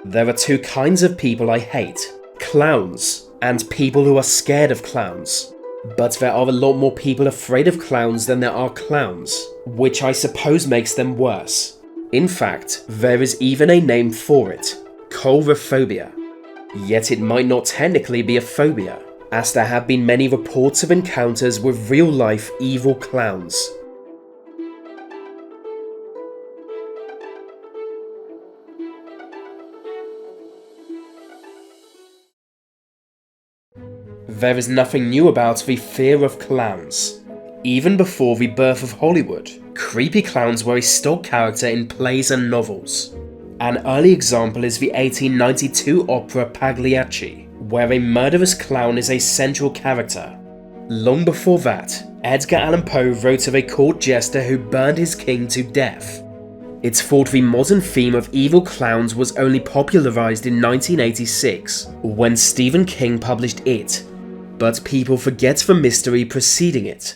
There are two kinds of people I hate: clowns and people who are scared of clowns. But there are a lot more people afraid of clowns than there are clowns, which I suppose makes them worse. In fact, there is even a name for it: coulrophobia. Yet it might not technically be a phobia, as there have been many reports of encounters with real-life evil clowns. There is nothing new about the fear of clowns. Even before the birth of Hollywood, creepy clowns were a stock character in plays and novels. An early example is the 1892 opera Pagliacci, where a murderous clown is a central character. Long before that, Edgar Allan Poe wrote of a court jester who burned his king to death. It's thought the modern theme of evil clowns was only popularized in 1986, when Stephen King published It, but people forget the mystery preceding it.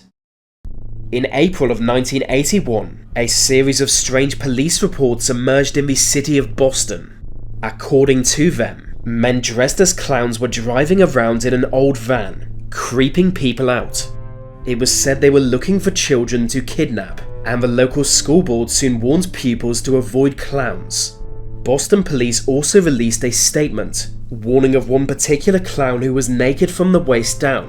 In April of 1981, a series of strange police reports emerged in the city of Boston. According to them, men dressed as clowns were driving around in an old van, creeping people out. It was said they were looking for children to kidnap, and the local school board soon warned pupils to avoid clowns. Boston police also released a statement, warning of one particular clown who was naked from the waist down.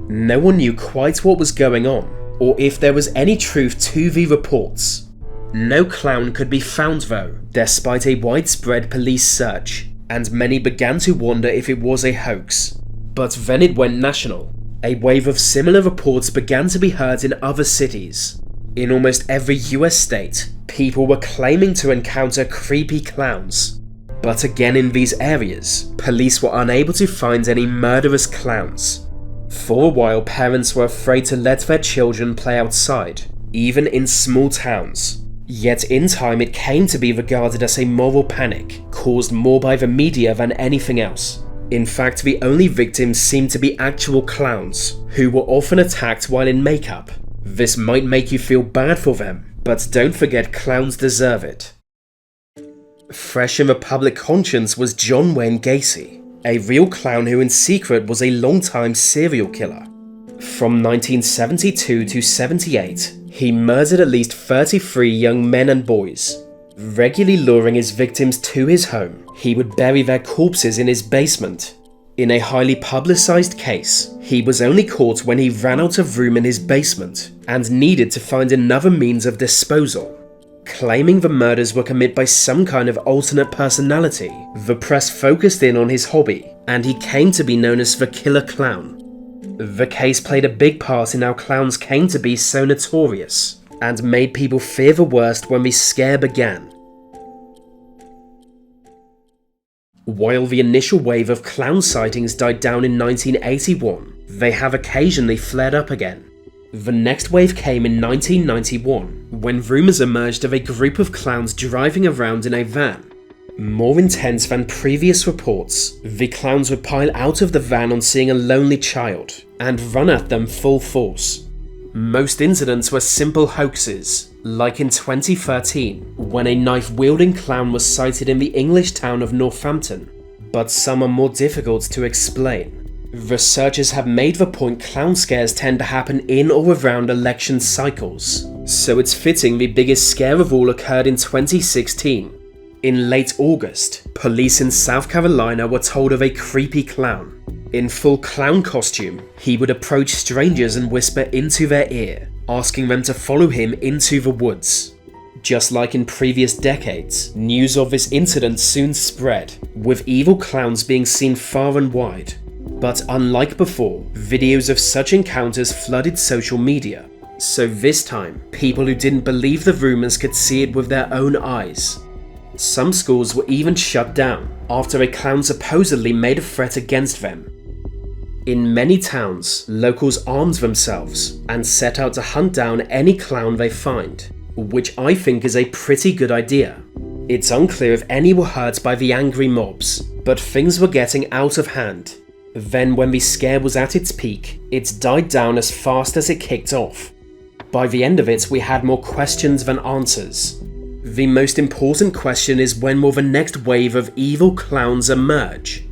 No one knew quite what was going on, or if there was any truth to the reports. No clown could be found though, despite a widespread police search, and many began to wonder if it was a hoax. But then it went national. A wave of similar reports began to be heard in other cities. In almost every US state, people were claiming to encounter creepy clowns. But again in these areas, police were unable to find any murderous clowns. For a while, parents were afraid to let their children play outside, even in small towns. Yet in time it came to be regarded as a moral panic, caused more by the media than anything else. In fact, the only victims seemed to be actual clowns, who were often attacked while in makeup. This might make you feel bad for them, but don't forget clowns deserve it. Fresh in the public conscience was John Wayne Gacy, a real clown who in secret was a long-time serial killer. From 1972 to 78, he murdered at least 33 young men and boys. Regularly luring his victims to his home, he would bury their corpses in his basement. In a highly publicized case, he was only caught when he ran out of room in his basement and needed to find another means of disposal. Claiming the murders were committed by some kind of alternate personality, the press focused in on his hobby, and he came to be known as the Killer Clown. The case played a big part in how clowns came to be so notorious, and made people fear the worst when the scare began. While the initial wave of clown sightings died down in 1981, they have occasionally flared up again. The next wave came in 1991, when rumours emerged of a group of clowns driving around in a van. More intense than previous reports, the clowns would pile out of the van on seeing a lonely child, and run at them full force. Most incidents were simple hoaxes, like in 2013, when a knife-wielding clown was sighted in the English town of Northampton, but some are more difficult to explain. Researchers have made the point clown scares tend to happen in or around election cycles, so it's fitting the biggest scare of all occurred in 2016. In late August, police in South Carolina were told of a creepy clown. In full clown costume, he would approach strangers and whisper into their ear, asking them to follow him into the woods. Just like in previous decades, news of this incident soon spread, with evil clowns being seen far and wide. But unlike before, videos of such encounters flooded social media. So this time, people who didn't believe the rumors could see it with their own eyes. Some schools were even shut down after a clown supposedly made a threat against them. In many towns, locals armed themselves and set out to hunt down any clown they find, which I think is a pretty good idea. It's unclear if any were hurt by the angry mobs, but things were getting out of hand. Then when the scare was at its peak, it died down as fast as it kicked off. By the end of it, we had more questions than answers. The most important question is, when will the next wave of evil clowns emerge?